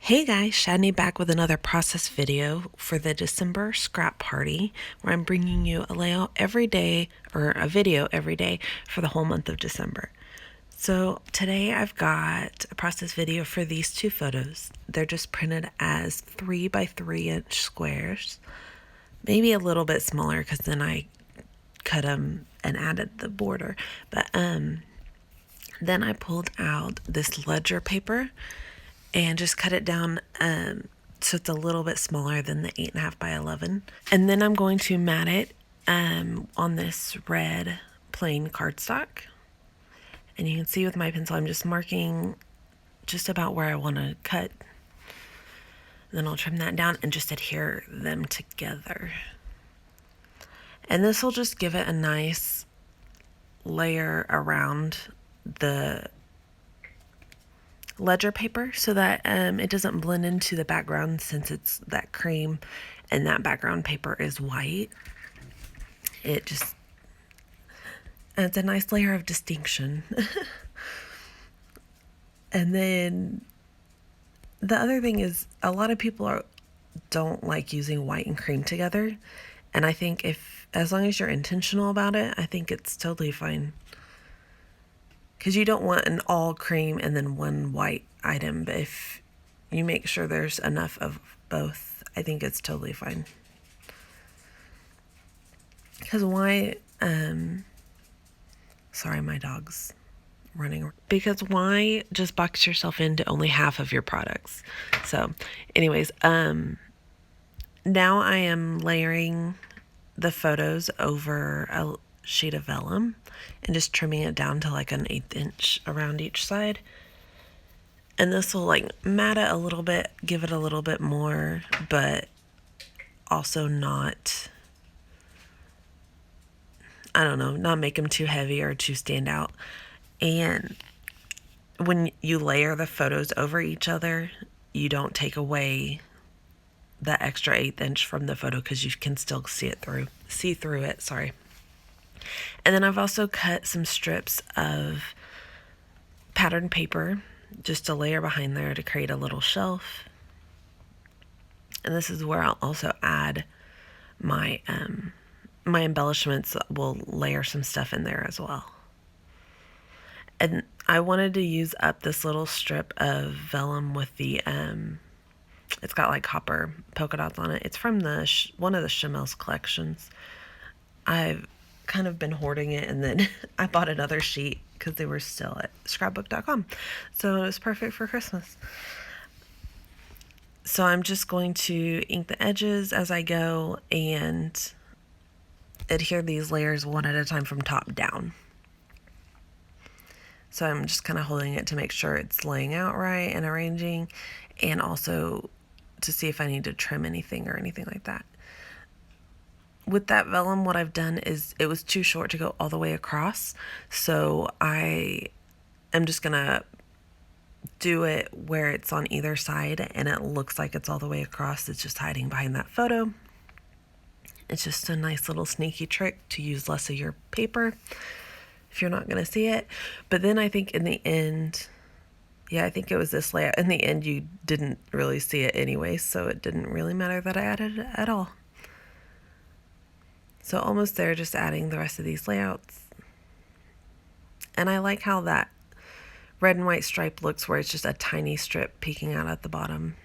Hey guys, Shadney back with another process video for the December scrap party where I'm bringing you a layout every day or a video every day for the whole month of December. So today I've got a process video for these two photos. They're just printed as 3 by 3 inch squares, maybe a little bit smaller because then I cut them and added the border. But then I pulled out this ledger paper and just cut it down so it's a little bit smaller than the 8.5 by 11. And then I'm going to mat it on this red plain cardstock. And you can see with my pencil, I'm just marking just about where I want to cut. And then I'll trim that down and just adhere them together. And this will just give it a nice layer around the ledger paper so that it doesn't blend into the background, since it's that cream and that background paper is white. It just adds a nice layer of distinction. And then the other thing is, a lot of people don't like using white and cream together, and I think as long as you're intentional about it, I think it's totally fine. Because you don't want an all cream and then one white item, but if you make sure there's enough of both, I think it's totally fine. Because why, sorry, my dog's running. Because why just box yourself into only half of your products? So anyways, now I am layering the photos over a sheet of vellum and just trimming it down to like an 1/8 inch around each side. And this will like mat it a little bit, give it a little bit more, but also not, I don't know, not make them too heavy or too stand out. And when you layer the photos over each other, you don't take away that extra 1/8 inch from the photo, because you can still see through it, sorry. And then I've also cut some strips of patterned paper, just a layer behind there to create a little shelf. And this is where I'll also add my my embellishments. Will layer some stuff in there as well. And I wanted to use up this little strip of vellum with the it's got like copper polka dots on it. It's from the one of the Chamel's collections. I've kind of been hoarding it, and then I bought another sheet because they were still at scrapbook.com, so it was perfect for Christmas. So I'm just going to ink the edges as I go and adhere these layers one at a time from top down. So I'm just kind of holding it to make sure it's laying out right and arranging, and also to see if I need to trim anything or anything like that. With that vellum, what I've done is, it was too short to go all the way across, so I am just gonna do it where it's on either side and it looks like it's all the way across. It's just hiding behind that photo. It's just a nice little sneaky trick to use less of your paper if you're not gonna see it. But then I think in the end, yeah, I think it was this layout. In the end, you didn't really see it anyway, so it didn't really matter that I added it at all. So almost there, just adding the rest of these layouts. And I like how that red and white stripe looks, where it's just a tiny strip peeking out at the bottom.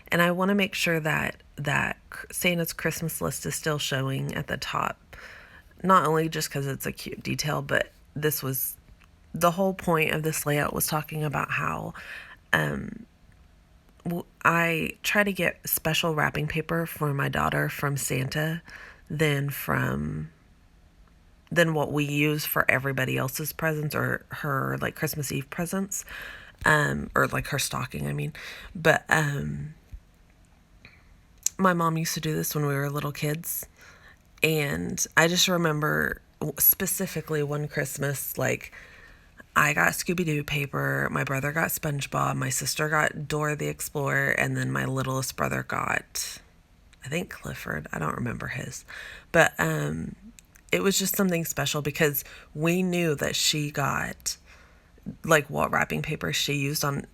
And I want to make sure that Santa's Christmas list is still showing at the top. Not only just because it's a cute detail, but this was the whole point of this layout, was talking about how I try to get special wrapping paper for my daughter from Santa than what we use for everybody else's presents, or her like Christmas Eve presents, or like her stocking, I mean. But my mom used to do this when we were little kids, and I just remember specifically one Christmas, like, I got Scooby-Doo paper, my brother got SpongeBob, my sister got Dora the Explorer, and then my littlest brother got, I think, Clifford. I don't remember his. But it was just something special because we knew that she got like what wrapping paper she used on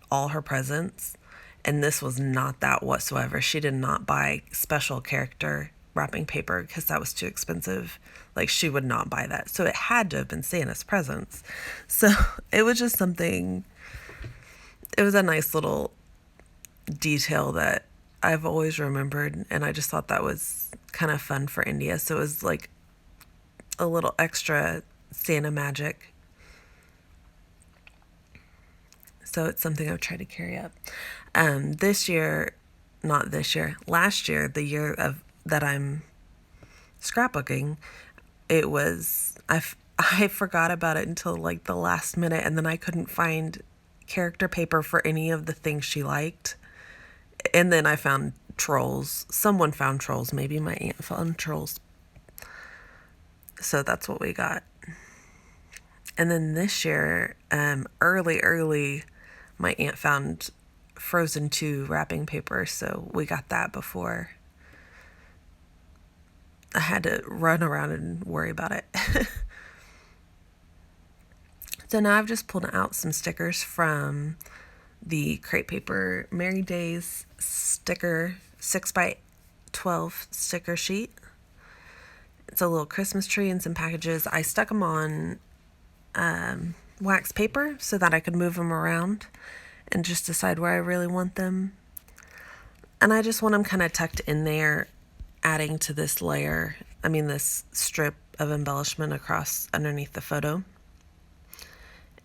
all her presents, and this was not that whatsoever. She did not buy special character wrapping paper because that was too expensive. Like, she would not buy that. So it had to have been Santa's presents. So it was just something, it was a nice little detail that I've always remembered, and I just thought that was kind of fun for India. So it was like a little extra Santa magic. So it's something I've tried to carry up. Last year, the year of that I'm scrapbooking, I forgot about it until like the last minute, and then I couldn't find character paper for any of the things she liked. And then I found trolls. Someone found trolls. Maybe my aunt found trolls. So that's what we got. And then this year, early, my aunt found Frozen 2 wrapping paper, so we got that before I had to run around and worry about it. So now I've just pulled out some stickers from the Crepe Paper Merry Days sticker 6x12 sticker sheet. It's a little Christmas tree and some packages. I stuck them on wax paper so that I could move them around and just decide where I really want them. And I just want them kind of tucked in there, adding to this this strip of embellishment across underneath the photo.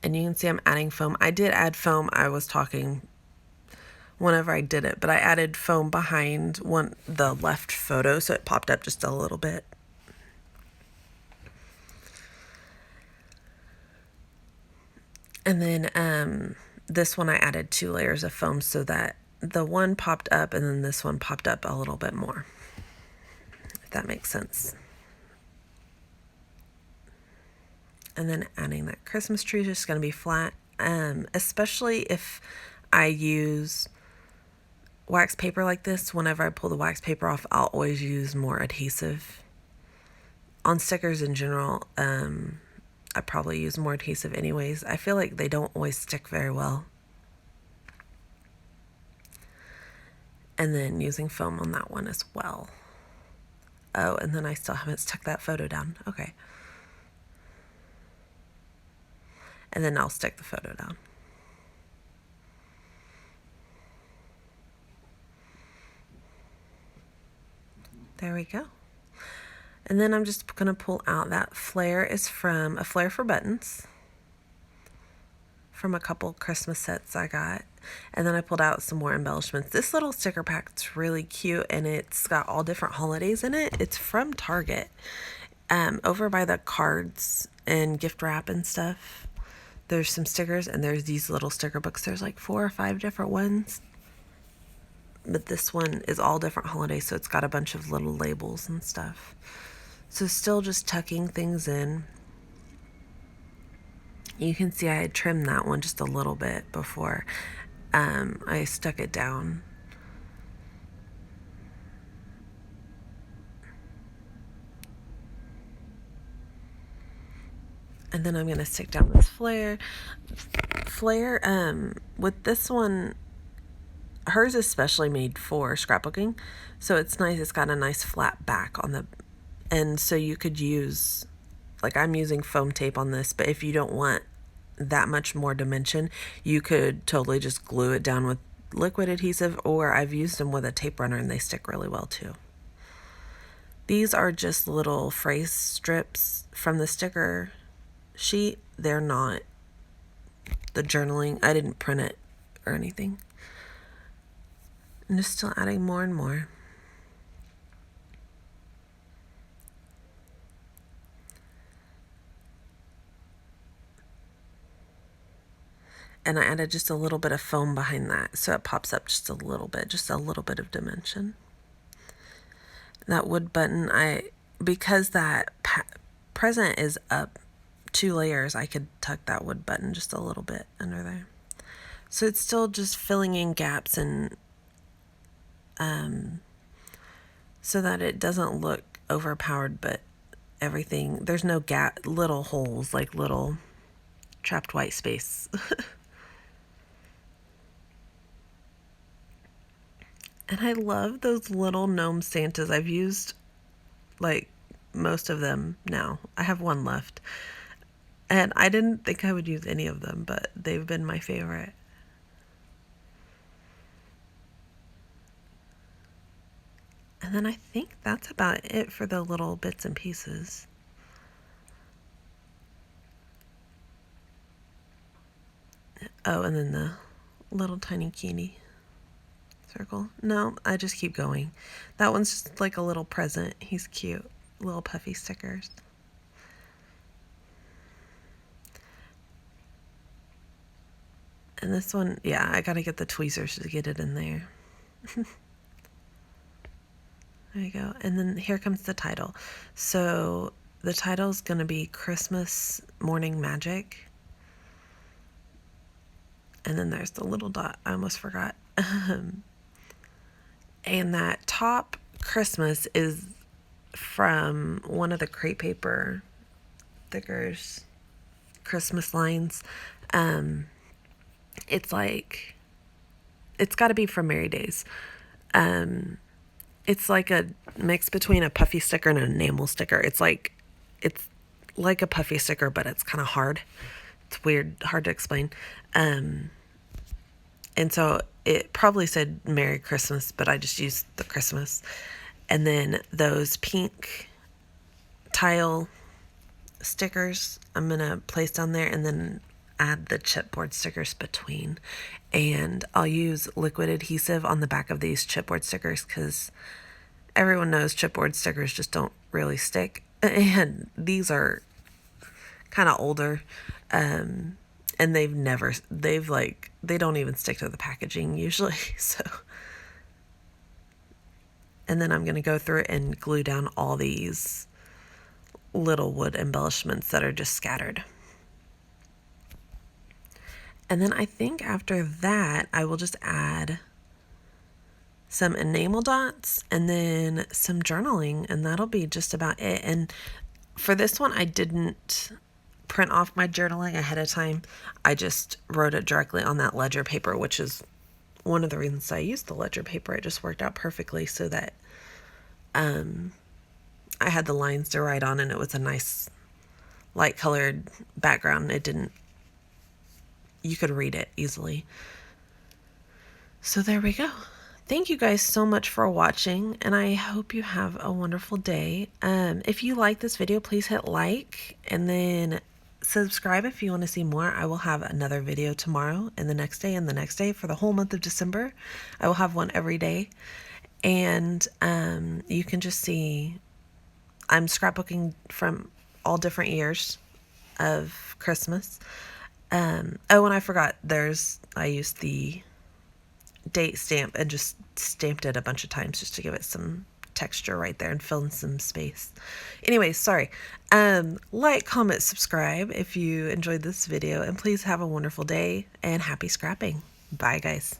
And you can see I'm adding foam. I did add foam. I was talking whenever I did it, but I added foam behind the left photo, so it popped up just a little bit. And then this one I added 2 layers of foam so that the one popped up and then this one popped up a little bit more, if that makes sense. And then adding that Christmas tree is just going to be flat, especially if I use wax paper like this. Whenever I pull the wax paper off, I'll always use more adhesive. On stickers in general, I probably use more adhesive anyways. I feel like they don't always stick very well. And then using foam on that one as well. Oh, and then I still haven't stuck that photo down. Okay. And then I'll stick the photo down. There we go. And then I'm just going to pull out that flare. Is from a flare for buttons from a couple Christmas sets I got. And then I pulled out some more embellishments. This little sticker pack's really cute, and it's got all different holidays in it. It's from Target, over by the cards and gift wrap and stuff. There's some stickers, and there's these little sticker books. There's like 4 or 5 different ones. But this one is all different holidays, so it's got a bunch of little labels and stuff. So still just tucking things in. You can see I had trimmed that one just a little bit before I stuck it down. And then I'm going to stick down this flare. With this one, hers is specially made for scrapbooking. So it's nice. It's got a nice flat back on the, and so you could use, like I'm using foam tape on this, but if you don't want that much more dimension, you could totally just glue it down with liquid adhesive, or I've used them with a tape runner and they stick really well too. These are just little phrase strips from the sticker sheet. They're not the journaling. I didn't print it or anything. I'm just still adding more and more. And I added just a little bit of foam behind that, so it pops up just a little bit of dimension. That wood button, because that present is up 2 layers, I could tuck that wood button just a little bit under there. So it's still just filling in gaps and so that it doesn't look overpowered, but everything. There's no little holes, like little trapped white space. And I love those little gnome Santas. I've used like most of them now. I have one left. And I didn't think I would use any of them, but they've been my favorite. And then I think that's about it for the little bits and pieces. Oh, and then the little tiny cutie circle. No, I just keep going. That one's just like a little present. He's cute. Little puffy stickers. And this one, yeah, I gotta get the tweezers to get it in there. There you go. And then here comes the title. So the title is going to be Christmas Morning Magic. And then there's the little dot. I almost forgot. And that top Christmas is from one of the crepe paper thickers Christmas lines. It's like, it's got to be from Merry Days. It's like a mix between a puffy sticker and an enamel sticker. It's like a puffy sticker, but it's kind of hard. It's weird, hard to explain. And so it probably said Merry Christmas, but I just used the Christmas. And then those pink tile stickers I'm going to place down there, and then add the chipboard stickers between. And I'll use liquid adhesive on the back of these chipboard stickers because everyone knows chipboard stickers just don't really stick. And these are kind of older. And they don't even stick to the packaging usually. So, and then I'm going to go through and glue down all these little wood embellishments that are just scattered. And then I think after that, I will just add some enamel dots and then some journaling, and that'll be just about it. And for this one, I didn't print off my journaling ahead of time. I just wrote it directly on that ledger paper, which is one of the reasons I used the ledger paper. It just worked out perfectly so that I had the lines to write on, and it was a nice light colored background. You could read it easily. So there we go. Thank you guys so much for watching, and I hope you have a wonderful day. If you like this video, please hit like and then subscribe if you want to see more. I will have another video tomorrow and the next day and the next day for the whole month of December. I will have one every day. And you can just see I'm scrapbooking from all different years of Christmas. Oh, and I forgot, I used the date stamp and just stamped it a bunch of times just to give it some texture right there and fill in some space. Anyways, sorry. Like, comment, subscribe if you enjoyed this video, and please have a wonderful day and happy scrapping. Bye, guys.